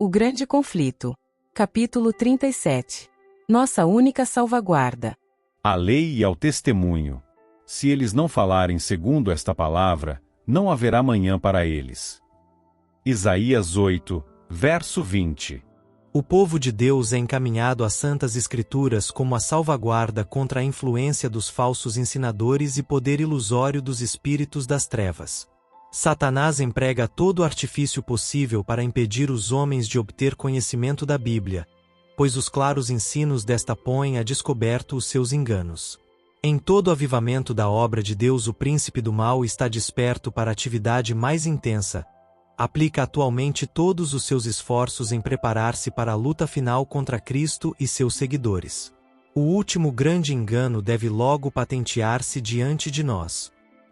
O Grande Conflito. Capítulo 37. Nossa única salvaguarda. À lei e ao testemunho. Se eles não falarem segundo esta palavra, não haverá manhã para eles. Isaías 8, verso 20. O povo de Deus é encaminhado às Santas Escrituras como a salvaguarda contra a influência dos falsos ensinadores e poder ilusório dos espíritos das trevas. Satanás emprega todo o artifício possível para impedir os homens de obter conhecimento da Bíblia, pois os claros ensinos desta põem a descoberto os seus enganos. Em todo o avivamento da obra de Deus, o príncipe do mal está desperto para a atividade mais intensa. Aplica atualmente todos os seus esforços em preparar-se para a luta final contra Cristo e seus seguidores. O último grande engano deve logo patentear-se diante de nós.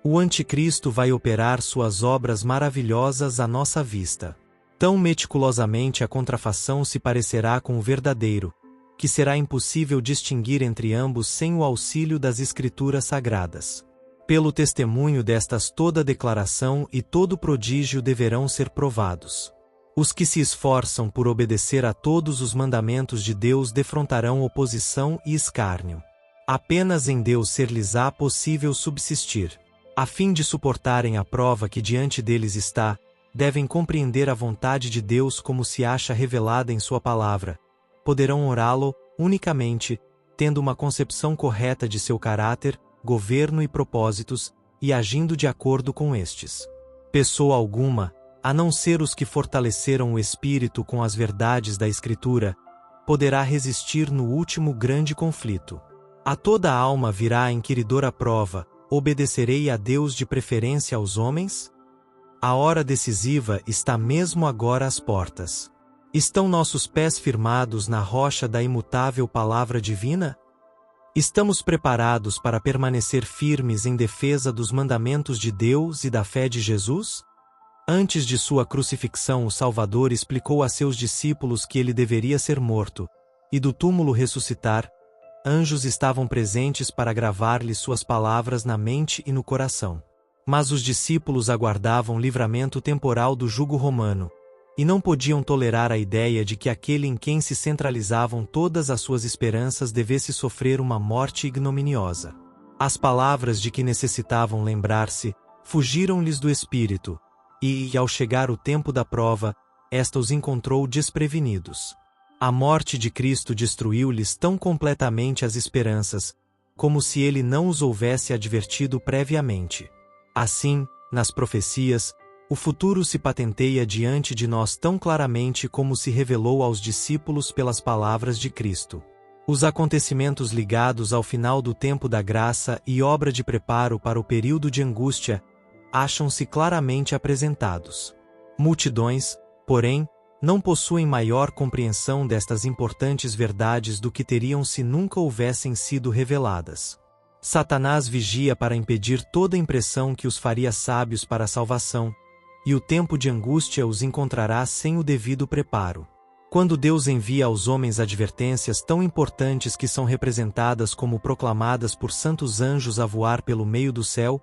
O anticristo vai operar suas obras maravilhosas à nossa vista. Tão meticulosamente a contrafação se parecerá com o verdadeiro, que será impossível distinguir entre ambos sem o auxílio das Escrituras Sagradas. Pelo testemunho destas toda declaração e todo prodígio deverão ser provados. Os que se esforçam por obedecer a todos os mandamentos de Deus defrontarão oposição e escárnio. Apenas em Deus ser-lhes-á possível subsistir. A fim de suportarem a prova que diante deles está, devem compreender a vontade de Deus como se acha revelada em sua palavra. Poderão orá-lo, unicamente, tendo uma concepção correta de seu caráter, governo e propósitos, e agindo de acordo com estes. Pessoa alguma, a não ser os que fortaleceram o espírito com as verdades da Escritura, poderá resistir no último grande conflito. A toda alma virá a inquiridora prova: obedecerei a Deus de preferência aos homens? A hora decisiva está mesmo agora às portas. Estão nossos pés firmados na rocha da imutável palavra divina? Estamos preparados para permanecer firmes em defesa dos mandamentos de Deus e da fé de Jesus? Antes de sua crucifixão, o Salvador explicou a seus discípulos que ele deveria ser morto, e do túmulo ressuscitar. Anjos estavam presentes para gravar-lhe suas palavras na mente e no coração. Mas os discípulos aguardavam livramento temporal do jugo romano, e não podiam tolerar a ideia de que aquele em quem se centralizavam todas as suas esperanças devesse sofrer uma morte ignominiosa. As palavras de que necessitavam lembrar-se fugiram-lhes do espírito, e, ao chegar o tempo da prova, esta os encontrou desprevenidos. A morte de Cristo destruiu-lhes tão completamente as esperanças, como se ele não os houvesse advertido previamente. Assim, nas profecias, o futuro se patenteia diante de nós tão claramente como se revelou aos discípulos pelas palavras de Cristo. Os acontecimentos ligados ao final do tempo da graça e obra de preparo para o período de angústia acham-se claramente apresentados. Multidões, porém, não possuem maior compreensão destas importantes verdades do que teriam se nunca houvessem sido reveladas. Satanás vigia para impedir toda impressão que os faria sábios para a salvação, e o tempo de angústia os encontrará sem o devido preparo. Quando Deus envia aos homens advertências tão importantes que são representadas como proclamadas por santos anjos a voar pelo meio do céu,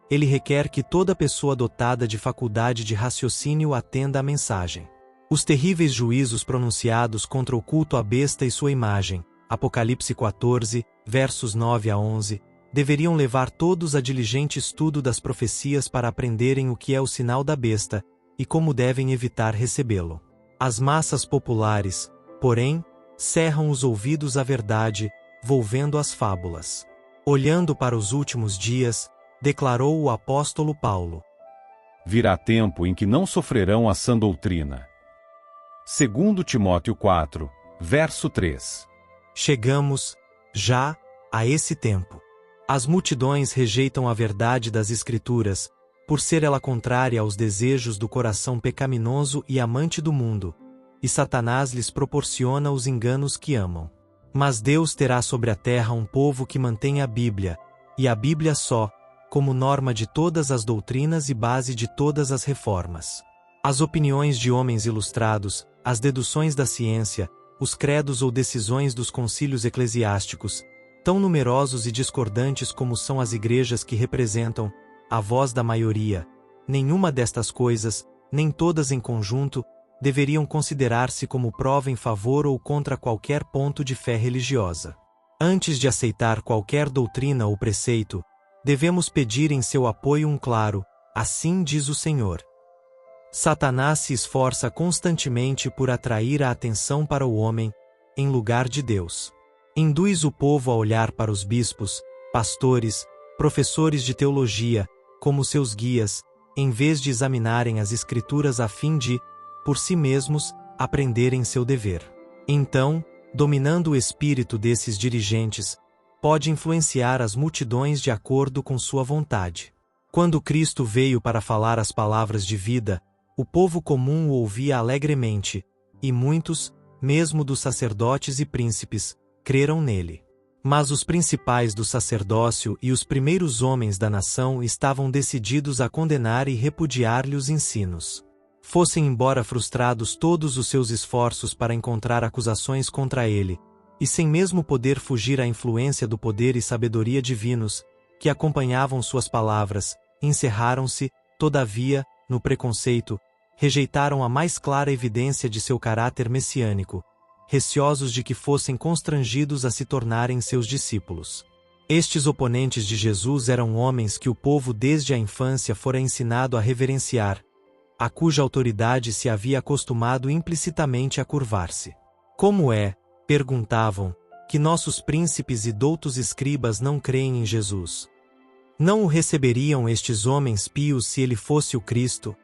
ele requer que toda pessoa dotada de faculdade de raciocínio atenda à mensagem. Os terríveis juízos pronunciados contra o culto à besta e sua imagem, Apocalipse 14, versos 9 a 11, deveriam levar todos a diligente estudo das profecias para aprenderem o que é o sinal da besta, e como devem evitar recebê-lo. As massas populares, porém, cerram os ouvidos à verdade, volvendo às fábulas. Olhando para os últimos dias, declarou o apóstolo Paulo: virá tempo em que não sofrerão a sã doutrina. 2 Timóteo 4, verso 3. Chegamos, já, a esse tempo. As multidões rejeitam a verdade das Escrituras, por ser ela contrária aos desejos do coração pecaminoso e amante do mundo, e Satanás lhes proporciona os enganos que amam. Mas Deus terá sobre a terra um povo que mantém a Bíblia, e a Bíblia só, como norma de todas as doutrinas e base de todas as reformas. As opiniões de homens ilustrados, as deduções da ciência, os credos ou decisões dos concílios eclesiásticos, tão numerosos e discordantes como são as igrejas que representam a voz da maioria, nenhuma destas coisas, nem todas em conjunto, deveriam considerar-se como prova em favor ou contra qualquer ponto de fé religiosa. Antes de aceitar qualquer doutrina ou preceito, devemos pedir em seu apoio um claro, assim diz o Senhor. Satanás se esforça constantemente por atrair a atenção para o homem, em lugar de Deus. Induz o povo a olhar para os bispos, pastores, professores de teologia, como seus guias, em vez de examinarem as Escrituras a fim de, por si mesmos, aprenderem seu dever. Então, dominando o espírito desses dirigentes, pode influenciar as multidões de acordo com sua vontade. Quando Cristo veio para falar as palavras de vida, o povo comum o ouvia alegremente, e muitos, mesmo dos sacerdotes e príncipes, creram nele. Mas os principais do sacerdócio e os primeiros homens da nação estavam decididos a condenar e repudiar-lhe os ensinos. Fossem embora frustrados todos os seus esforços para encontrar acusações contra ele, e sem mesmo poder fugir à influência do poder e sabedoria divinos, que acompanhavam suas palavras, encerraram-se, todavia, no preconceito, rejeitaram a mais clara evidência de seu caráter messiânico, receosos de que fossem constrangidos a se tornarem seus discípulos. Estes oponentes de Jesus eram homens que o povo desde a infância fora ensinado a reverenciar, a cuja autoridade se havia acostumado implicitamente a curvar-se. Como é, perguntavam, que nossos príncipes e doutos escribas não creem em Jesus? Não o receberiam estes homens pios se ele fosse o Cristo?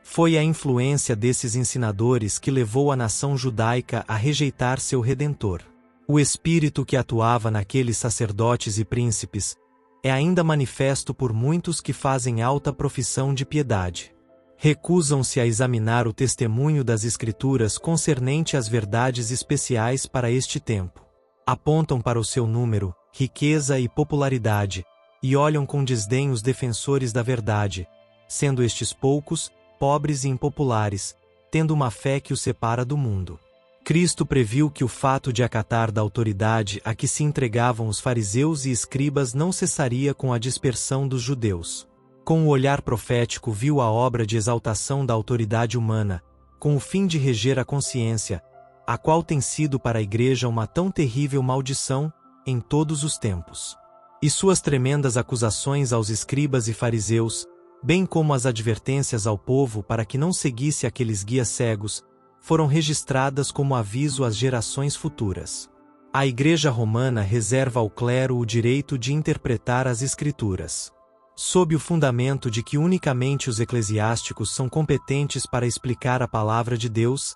Foi a influência desses ensinadores que levou a nação judaica a rejeitar seu Redentor. O espírito que atuava naqueles sacerdotes e príncipes é ainda manifesto por muitos que fazem alta profissão de piedade. Recusam-se a examinar o testemunho das Escrituras concernente às verdades especiais para este tempo. Apontam para o seu número, riqueza e popularidade, e olham com desdém os defensores da verdade, sendo estes poucos, pobres e impopulares, tendo uma fé que os separa do mundo. Cristo previu que o fato de acatar da autoridade a que se entregavam os fariseus e escribas não cessaria com a dispersão dos judeus. Com o olhar profético viu a obra de exaltação da autoridade humana, com o fim de reger a consciência, a qual tem sido para a Igreja uma tão terrível maldição, em todos os tempos. E suas tremendas acusações aos escribas e fariseus, bem como as advertências ao povo para que não seguisse aqueles guias cegos, foram registradas como aviso às gerações futuras. A Igreja Romana reserva ao clero o direito de interpretar as Escrituras. Sob o fundamento de que unicamente os eclesiásticos são competentes para explicar a palavra de Deus,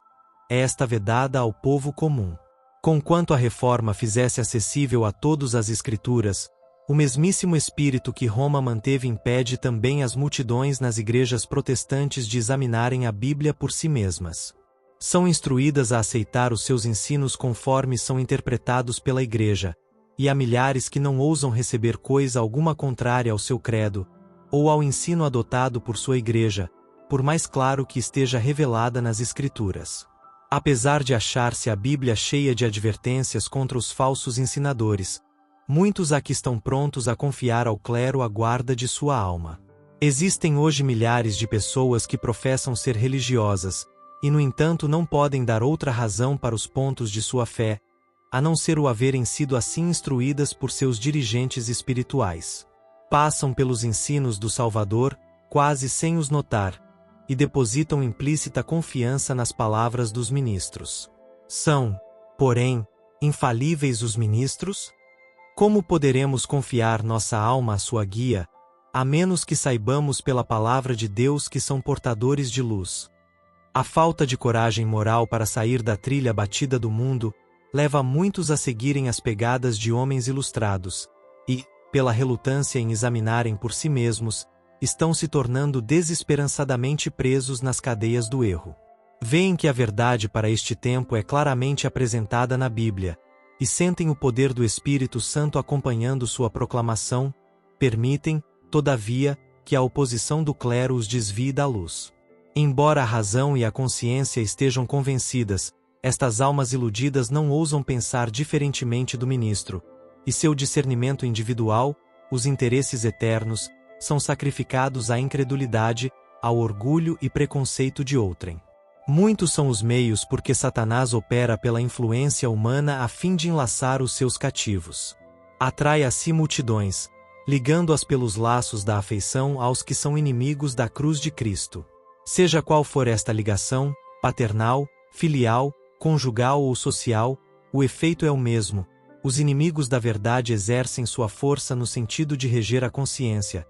é esta vedada ao povo comum. Conquanto a reforma fizesse acessível a todos as Escrituras, o mesmíssimo espírito que Roma manteve impede também as multidões nas igrejas protestantes de examinarem a Bíblia por si mesmas. São instruídas a aceitar os seus ensinos conforme são interpretados pela Igreja, e há milhares que não ousam receber coisa alguma contrária ao seu credo, ou ao ensino adotado por sua Igreja, por mais claro que esteja revelada nas Escrituras. Apesar de achar-se a Bíblia cheia de advertências contra os falsos ensinadores, muitos aqui estão prontos a confiar ao clero a guarda de sua alma. Existem hoje milhares de pessoas que professam ser religiosas, e no entanto não podem dar outra razão para os pontos de sua fé, a não ser o haverem sido assim instruídas por seus dirigentes espirituais. Passam pelos ensinos do Salvador, quase sem os notar, e depositam implícita confiança nas palavras dos ministros. São, porém, infalíveis os ministros? Como poderemos confiar nossa alma à sua guia, a menos que saibamos pela palavra de Deus que são portadores de luz? A falta de coragem moral para sair da trilha batida do mundo leva muitos a seguirem as pegadas de homens ilustrados, e, pela relutância em examinarem por si mesmos, estão se tornando desesperançadamente presos nas cadeias do erro. Veem que a verdade para este tempo é claramente apresentada na Bíblia, e sentem o poder do Espírito Santo acompanhando sua proclamação, permitem, todavia, que a oposição do clero os desvie da luz. Embora a razão e a consciência estejam convencidas, estas almas iludidas não ousam pensar diferentemente do ministro, e seu discernimento individual, os interesses eternos, são sacrificados à incredulidade, ao orgulho e preconceito de outrem. Muitos são os meios por que Satanás opera pela influência humana a fim de enlaçar os seus cativos. Atrai a si multidões, ligando-as pelos laços da afeição aos que são inimigos da cruz de Cristo. Seja qual for esta ligação, paternal, filial, conjugal ou social, o efeito é o mesmo. Os inimigos da verdade exercem sua força no sentido de reger a consciência,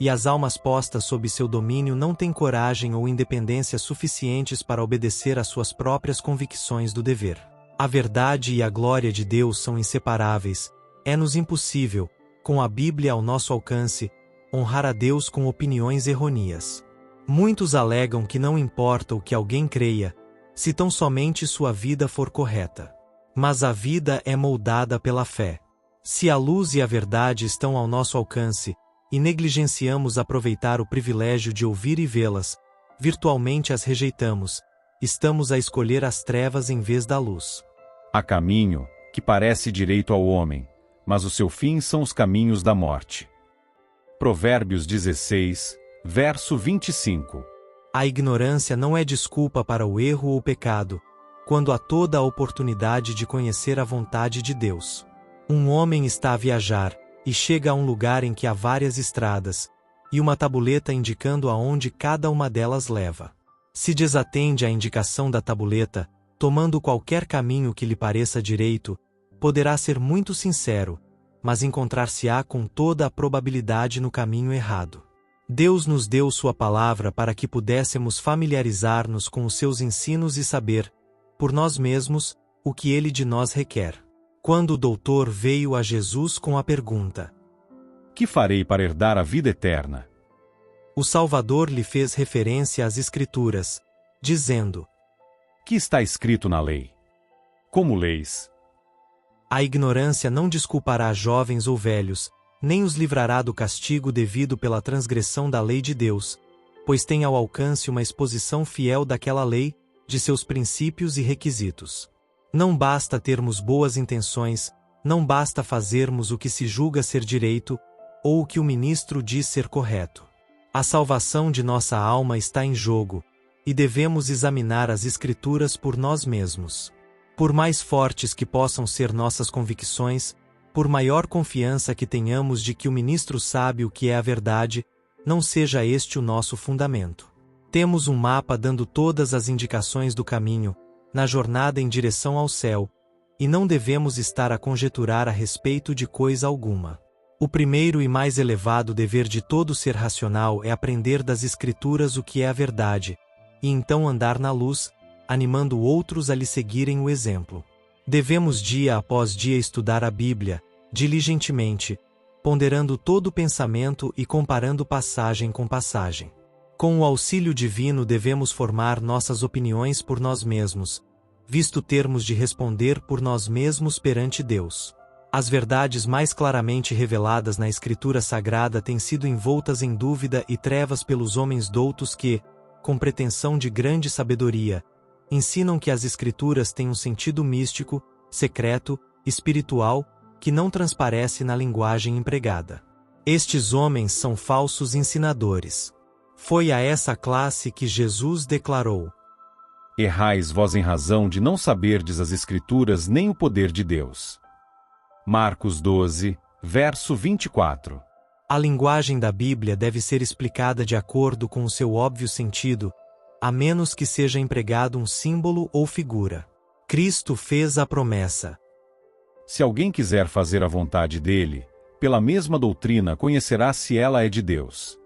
e as almas postas sob seu domínio não têm coragem ou independência suficientes para obedecer às suas próprias convicções do dever. A verdade e a glória de Deus são inseparáveis. É-nos impossível, com a Bíblia ao nosso alcance, honrar a Deus com opiniões errôneas. Muitos alegam que não importa o que alguém creia, se tão somente sua vida for correta. Mas a vida é moldada pela fé. Se a luz e a verdade estão ao nosso alcance, e negligenciamos aproveitar o privilégio de ouvir e vê-las, virtualmente as rejeitamos, estamos a escolher as trevas em vez da luz. Há caminho que parece direito ao homem, mas o seu fim são os caminhos da morte. Provérbios 16, verso 25. A ignorância não é desculpa para o erro ou pecado, quando há toda a oportunidade de conhecer a vontade de Deus. Um homem está a viajar, e chega a um lugar em que há várias estradas, e uma tabuleta indicando aonde cada uma delas leva. Se desatende à indicação da tabuleta, tomando qualquer caminho que lhe pareça direito, poderá ser muito sincero, mas encontrar-se-á com toda a probabilidade no caminho errado. Deus nos deu sua palavra para que pudéssemos familiarizar-nos com os seus ensinos e saber, por nós mesmos, o que ele de nós requer. Quando o doutor veio a Jesus com a pergunta: Que farei para herdar a vida eterna? O Salvador lhe fez referência às Escrituras, dizendo: Que está escrito na lei? Como leis? A ignorância não desculpará jovens ou velhos, nem os livrará do castigo devido pela transgressão da lei de Deus, pois tem ao alcance uma exposição fiel daquela lei, de seus princípios e requisitos. Não basta termos boas intenções, não basta fazermos o que se julga ser direito, ou o que o ministro diz ser correto. A salvação de nossa alma está em jogo, e devemos examinar as Escrituras por nós mesmos. Por mais fortes que possam ser nossas convicções, por maior confiança que tenhamos de que o ministro sabe o que é a verdade, não seja este o nosso fundamento. Temos um mapa dando todas as indicações do caminho, na jornada em direção ao céu, e não devemos estar a conjeturar a respeito de coisa alguma. O primeiro e mais elevado dever de todo ser racional é aprender das Escrituras o que é a verdade, e então andar na luz, animando outros a lhe seguirem o exemplo. Devemos dia após dia estudar a Bíblia, diligentemente, ponderando todo o pensamento e comparando passagem com passagem. Com o auxílio divino devemos formar nossas opiniões por nós mesmos, visto termos de responder por nós mesmos perante Deus. As verdades mais claramente reveladas na Escritura Sagrada têm sido envoltas em dúvida e trevas pelos homens doutos que, com pretensão de grande sabedoria, ensinam que as Escrituras têm um sentido místico, secreto, espiritual, que não transparece na linguagem empregada. Estes homens são falsos ensinadores. Foi a essa classe que Jesus declarou: Errais vós em razão de não saberdes as Escrituras nem o poder de Deus. Marcos 12, verso 24. A linguagem da Bíblia deve ser explicada de acordo com o seu óbvio sentido, a menos que seja empregado um símbolo ou figura. Cristo fez a promessa: Se alguém quiser fazer a vontade dele, pela mesma doutrina conhecerá se ela é de Deus.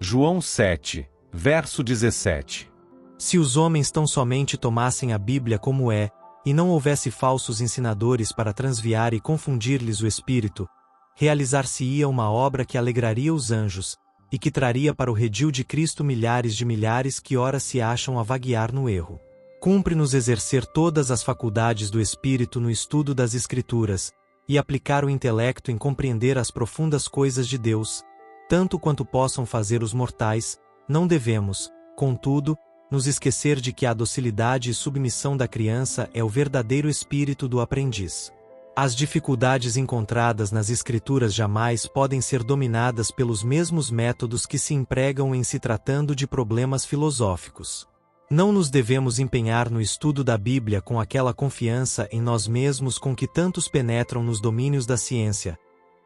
João 7, verso 17. Se os homens tão somente tomassem a Bíblia como é, e não houvesse falsos ensinadores para transviar e confundir-lhes o espírito, realizar-se-ia uma obra que alegraria os anjos, e que traria para o redil de Cristo milhares de milhares que ora se acham a vaguear no erro. Cumpre-nos exercer todas as faculdades do espírito no estudo das Escrituras, e aplicar o intelecto em compreender as profundas coisas de Deus, tanto quanto possam fazer os mortais. Não devemos, contudo, nos esquecer de que a docilidade e submissão da criança é o verdadeiro espírito do aprendiz. As dificuldades encontradas nas Escrituras jamais podem ser dominadas pelos mesmos métodos que se empregam em se tratando de problemas filosóficos. Não nos devemos empenhar no estudo da Bíblia com aquela confiança em nós mesmos com que tantos penetram nos domínios da ciência,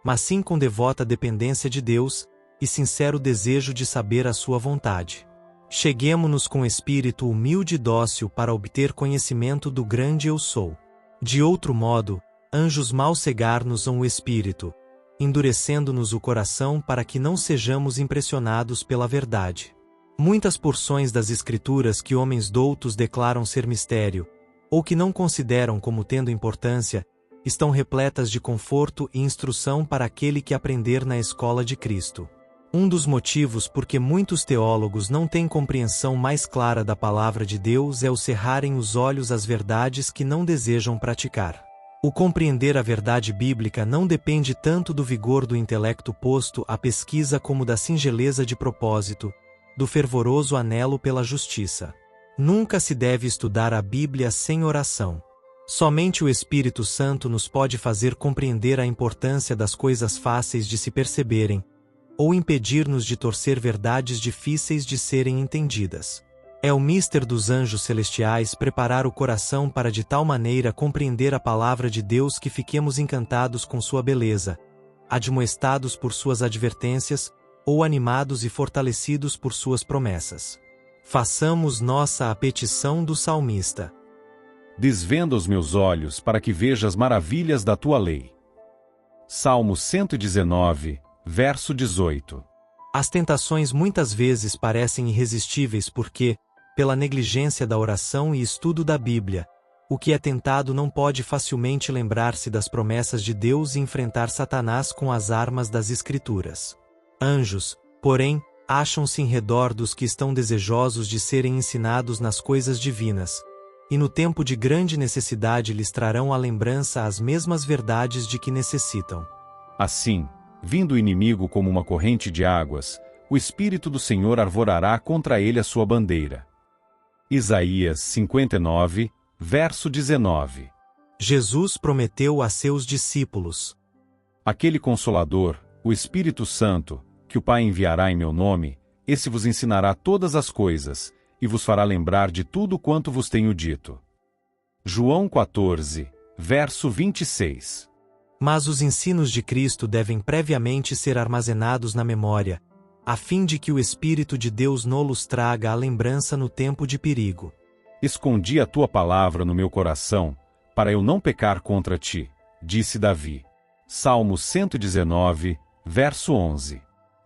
mas sim com devota dependência de Deus e sincero desejo de saber a sua vontade. Cheguemo-nos com espírito humilde e dócil para obter conhecimento do grande Eu Sou. De outro modo, anjos mal cegar-nos-ão o espírito, endurecendo-nos o coração para que não sejamos impressionados pela verdade. Muitas porções das Escrituras que homens doutos declaram ser mistério, ou que não consideram como tendo importância, estão repletas de conforto e instrução para aquele que aprender na escola de Cristo. Um dos motivos por que muitos teólogos não têm compreensão mais clara da palavra de Deus é o cerrarem os olhos às verdades que não desejam praticar. O compreender a verdade bíblica não depende tanto do vigor do intelecto posto à pesquisa como da singeleza de propósito, do fervoroso anelo pela justiça. Nunca se deve estudar a Bíblia sem oração. Somente o Espírito Santo nos pode fazer compreender a importância das coisas fáceis de se perceberem, ou impedir-nos de torcer verdades difíceis de serem entendidas. É o mister dos anjos celestiais preparar o coração para de tal maneira compreender a palavra de Deus que fiquemos encantados com sua beleza, admoestados por suas advertências, ou animados e fortalecidos por suas promessas. Façamos nossa a petição do salmista. Desvenda os meus olhos para que veja as maravilhas da tua lei. Salmo 119, verso 18. As tentações muitas vezes parecem irresistíveis porque, pela negligência da oração e estudo da Bíblia, o que é tentado não pode facilmente lembrar-se das promessas de Deus e enfrentar Satanás com as armas das Escrituras. Anjos, porém, acham-se em redor dos que estão desejosos de serem ensinados nas coisas divinas, e no tempo de grande necessidade lhes trarão à lembrança as mesmas verdades de que necessitam. Assim, vindo o inimigo como uma corrente de águas, o Espírito do Senhor arvorará contra ele a sua bandeira. Isaías 59, verso 19. Jesus prometeu a seus discípulos: Aquele Consolador, o Espírito Santo, que o Pai enviará em meu nome, esse vos ensinará todas as coisas, e vos fará lembrar de tudo quanto vos tenho dito. João 14, verso 26. Mas os ensinos de Cristo devem previamente ser armazenados na memória, a fim de que o Espírito de Deus nos traga à lembrança no tempo de perigo. Escondi a tua palavra no meu coração, para eu não pecar contra ti, disse Davi. Salmo 119, verso 11.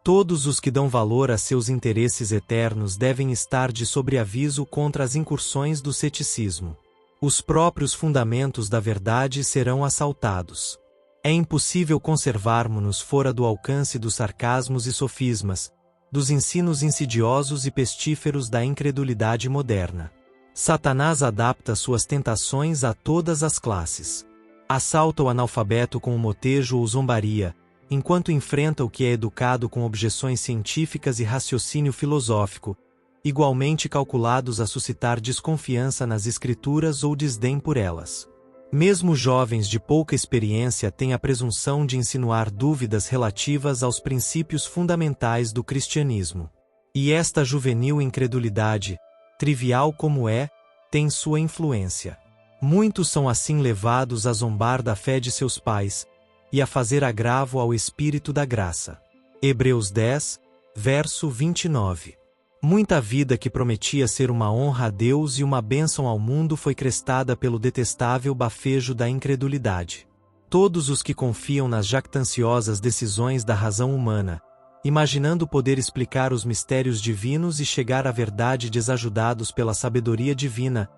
Todos os que dão valor a seus interesses eternos devem estar de sobreaviso contra as incursões do ceticismo. Os próprios fundamentos da verdade serão assaltados. É impossível conservarmos-nos fora do alcance dos sarcasmos e sofismas, dos ensinos insidiosos e pestíferos da incredulidade moderna. Satanás adapta suas tentações a todas as classes. Assalta o analfabeto com o motejo ou zombaria, enquanto enfrenta o que é educado com objeções científicas e raciocínio filosófico, igualmente calculados a suscitar desconfiança nas Escrituras ou desdém por elas. Mesmo jovens de pouca experiência têm a presunção de insinuar dúvidas relativas aos princípios fundamentais do cristianismo. E esta juvenil incredulidade, trivial como é, tem sua influência. Muitos são assim levados a zombar da fé de seus pais, e a fazer agravo ao Espírito da graça. Hebreus 10, verso 29. Muita vida que prometia ser uma honra a Deus e uma bênção ao mundo foi crestada pelo detestável bafejo da incredulidade. Todos os que confiam nas jactanciosas decisões da razão humana, imaginando poder explicar os mistérios divinos e chegar à verdade desajudados pela sabedoria divina,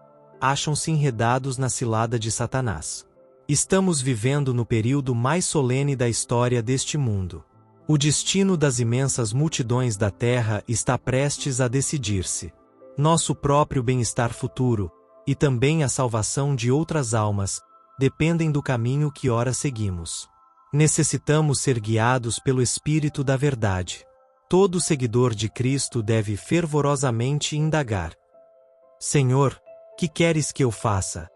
acham-se enredados na cilada de Satanás. Estamos vivendo no período mais solene da história deste mundo. O destino das imensas multidões da Terra está prestes a decidir-se. Nosso próprio bem-estar futuro, e também a salvação de outras almas, dependem do caminho que ora seguimos. Necessitamos ser guiados pelo Espírito da Verdade. Todo seguidor de Cristo deve fervorosamente indagar: Senhor, que queres que eu faça?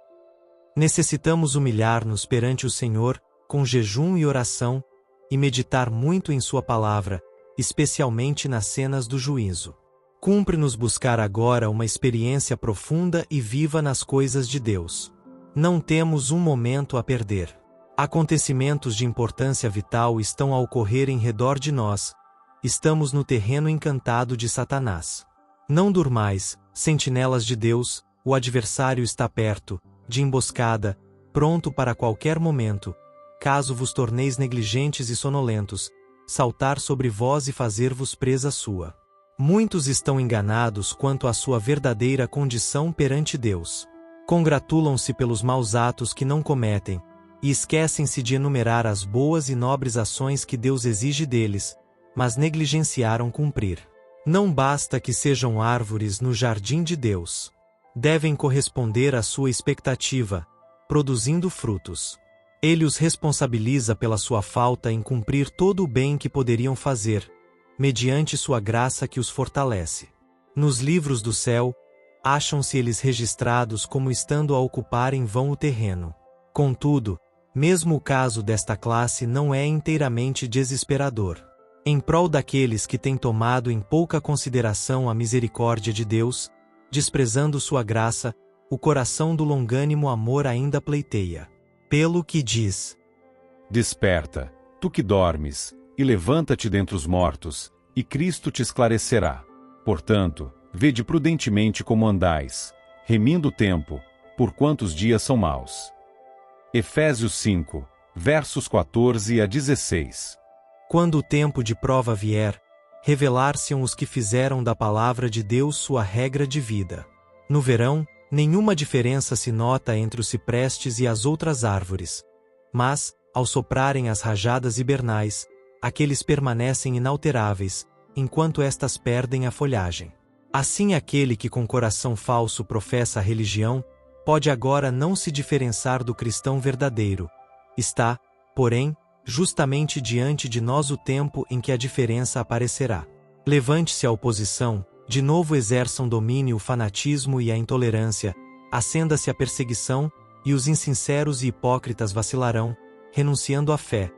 Necessitamos humilhar-nos perante o Senhor, com jejum e oração, e meditar muito em sua palavra, especialmente nas cenas do juízo. Cumpre-nos buscar agora uma experiência profunda e viva nas coisas de Deus. Não temos um momento a perder. Acontecimentos de importância vital estão a ocorrer em redor de nós. Estamos no terreno encantado de Satanás. Não durmais, sentinelas de Deus, o adversário está perto, de emboscada, pronto para qualquer momento, caso vos torneis negligentes e sonolentos, saltar sobre vós e fazer-vos presa sua. Muitos estão enganados quanto à sua verdadeira condição perante Deus. Congratulam-se pelos maus atos que não cometem, e esquecem-se de enumerar as boas e nobres ações que Deus exige deles, mas negligenciaram cumprir. Não basta que sejam árvores no jardim de Deus. Devem corresponder à sua expectativa, produzindo frutos. Ele os responsabiliza pela sua falta em cumprir todo o bem que poderiam fazer, mediante sua graça que os fortalece. Nos livros do céu, acham-se eles registrados como estando a ocupar em vão o terreno. Contudo, mesmo o caso desta classe não é inteiramente desesperador. Em prol daqueles que têm tomado em pouca consideração a misericórdia de Deus, desprezando sua graça, o coração do longânimo amor ainda pleiteia. Pelo que diz: Desperta, tu que dormes, e levanta-te dentre os mortos, e Cristo te esclarecerá. Portanto, vede prudentemente como andais, remindo o tempo, porquanto os dias são maus. Efésios 5, versos 14 a 16. Quando o tempo de prova vier, revelar-se-ão os que fizeram da palavra de Deus sua regra de vida. No verão, nenhuma diferença se nota entre os ciprestes e as outras árvores. Mas, ao soprarem as rajadas hibernais, aqueles permanecem inalteráveis, enquanto estas perdem a folhagem. Assim aquele que com coração falso professa a religião, pode agora não se diferenciar do cristão verdadeiro. Está, porém, justamente diante de nós o tempo em que a diferença aparecerá. Levante-se a oposição, de novo exerçam domínio o fanatismo e a intolerância, acenda-se a perseguição, e os insinceros e hipócritas vacilarão, renunciando à fé.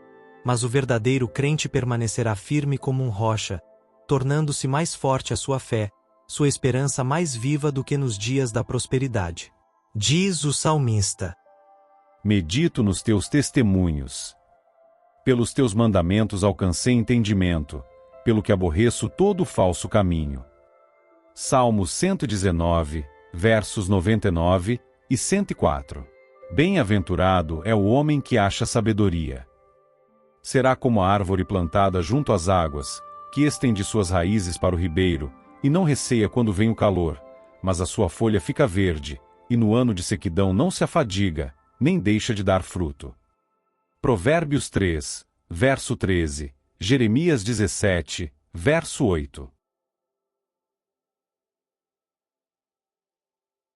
Mas o verdadeiro crente permanecerá firme como um rocha, tornando-se mais forte a sua fé, sua esperança mais viva do que nos dias da prosperidade. Diz o salmista: Medito nos teus testemunhos. Pelos teus mandamentos alcancei entendimento, pelo que aborreço todo falso caminho. Salmo 119, versos 99 e 104. Bem-aventurado é o homem que acha sabedoria. Será como a árvore plantada junto às águas, que estende suas raízes para o ribeiro, e não receia quando vem o calor, mas a sua folha fica verde, e no ano de sequidão não se afadiga, nem deixa de dar fruto. Provérbios 3, verso 13, Jeremias 17, verso 8.